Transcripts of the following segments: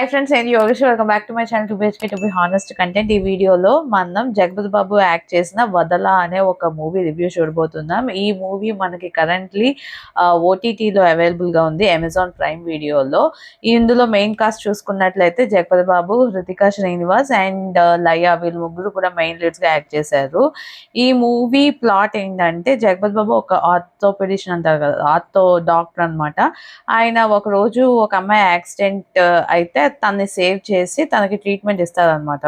Hi friends, నేను Yogesh. Welcome back to my channel to be honest content. ఈ వీడియోలో మనం జగపతి బాబు యాక్ట్ చేసిన వదల అనే ఒక మూవీ రివ్యూ చూడబోతున్నాం. ఈ మూవీ మనకి కరెంట్లీ ఓటీటీలో అవైలబుల్గా ఉంది, అమెజాన్ ప్రైమ్ వీడియోలో. ఇందులో మెయిన్ కాస్ట్ చూసుకున్నట్లయితే జగపతి బాబు, హృతికా శ్రీనివాస్ అండ్ లయ, వీళ్ళు ముగ్గురు కూడా మెయిన్ లీడ్స్గా యాక్ట్ చేశారు. ఈ మూవీ ప్లాట్ ఏంటంటే, జగపతి బాబు ఒక ఆర్థోపెడిషన్ అంటారు కదా, ఆర్థో డాక్టర్ అనమాట. ఆయన ఒక రోజు ఒక అమ్మాయి యాక్సిడెంట్ అయితే తనని సేవ్ చేసి తనకి ట్రీట్మెంట్ ఇస్తారనమాట.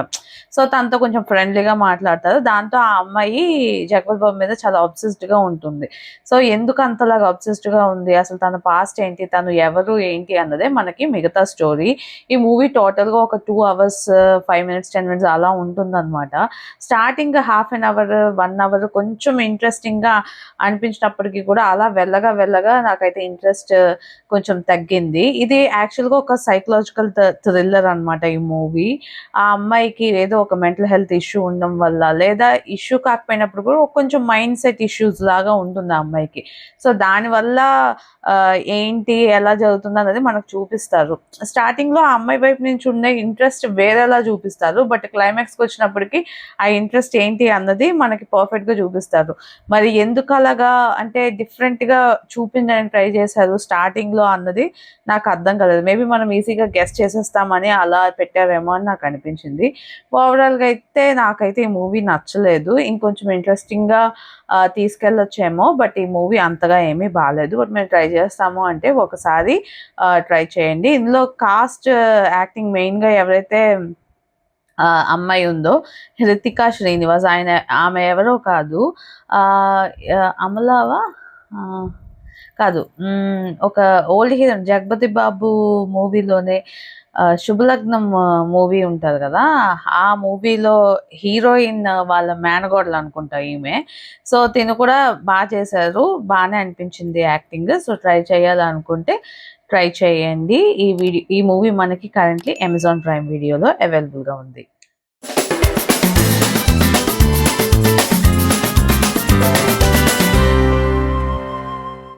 సో తనతో కొంచెం ఫ్రెండ్లీగా మాట్లాడతారు. దాంతో ఆ అమ్మాయి జగపతి బాబు మీద చాలా అబ్సెస్డ్గా ఉంటుంది. సో ఎందుకు అంతలాగా అబ్సెస్డ్గా ఉంది, అసలు తన పాస్ట్ ఏంటి, తను ఎవరు ఏంటి అన్నదే మనకి మిగతా స్టోరీ. ఈ మూవీ టోటల్గా ఒక 2 hours 5 minutes 10 minutes అలా ఉంటుందన్నమాట. Starting half an hour 1 hour కొంచెం ఇంట్రెస్టింగ్గా అనిపించినప్పటికీ కూడా అలా వెళ్ళగా నాకైతే ఇంట్రెస్ట్ కొంచెం తగ్గింది. ఇది యాక్చువల్గా ఒక సైకలాజికల్ థ్రిల్లర్ అనమాట. ఈ మూవీ ఆ అమ్మాయికి ఏదో ఒక మెంటల్ హెల్త్ ఇష్యూ ఉండడం వల్ల, లేదా ఇష్యూ కాకపోయినప్పుడు కూడా కొంచెం మైండ్ సెట్ ఇష్యూస్ లాగా ఉంటుంది ఆ అమ్మాయికి. సో దానివల్ల ఏంటి ఎలా జరుగుతుంది అన్నది మనకు చూపిస్తారు. స్టార్టింగ్లో ఆ అమ్మాయి వైపు నుంచి ఉండే ఇంట్రెస్ట్ వేరేలా చూపిస్తారు, బట్ క్లైమాక్స్కి వచ్చినప్పటికీ ఆ ఇంట్రెస్ట్ ఏంటి అన్నది మనకి పర్ఫెక్ట్గా చూపిస్తారు. మరి ఎందుకు అలాగా అంటే డిఫరెంట్గా చూపించడానికి ట్రై చేశారు స్టార్టింగ్లో అన్నది నాకు అర్థం కాలేదు. మేబీ మనం ఈజీగా గెస్ట్ చేసేస్తామని అలా పెట్టారేమో అని నాకు అనిపించింది. ఓవరాల్గా అయితే నాకైతే ఈ మూవీ నచ్చలేదు. ఇంకొంచెం ఇంట్రెస్టింగ్గా తీసుకెళ్ళొచ్చేమో, బట్ ఈ మూవీ అంతగా ఏమీ బాగాలేదు. బట్ మేము ట్రై చేస్తాము అంటే ఒకసారి ట్రై చేయండి. ఇందులో కాస్ట్ యాక్టింగ్ మెయిన్గా ఎవరైతే అమ్మాయి ఉందో, హృతికా శ్రీనివాస్, ఆమె ఎవరో కాదు, అమలావా కాదు, ఒక ఓల్డ్ హీరో జగపతి బాబు మూవీలోనే శుభలగ్నం మూవీ ఉంటారు కదా, ఆ మూవీలో హీరోయిన్ వాళ్ళ మేనగోడలు అనుకుంటా ఈమె. సో తిను కూడా బాగా చేశారు, బాగానే అనిపించింది యాక్టింగ్. సో ట్రై చేయాలనుకుంటే ట్రై చేయండి. ఈ మూవీ మనకి కరెంట్లీ అమెజాన్ ప్రైమ్ వీడియోలో అవైలబుల్గా ఉంది.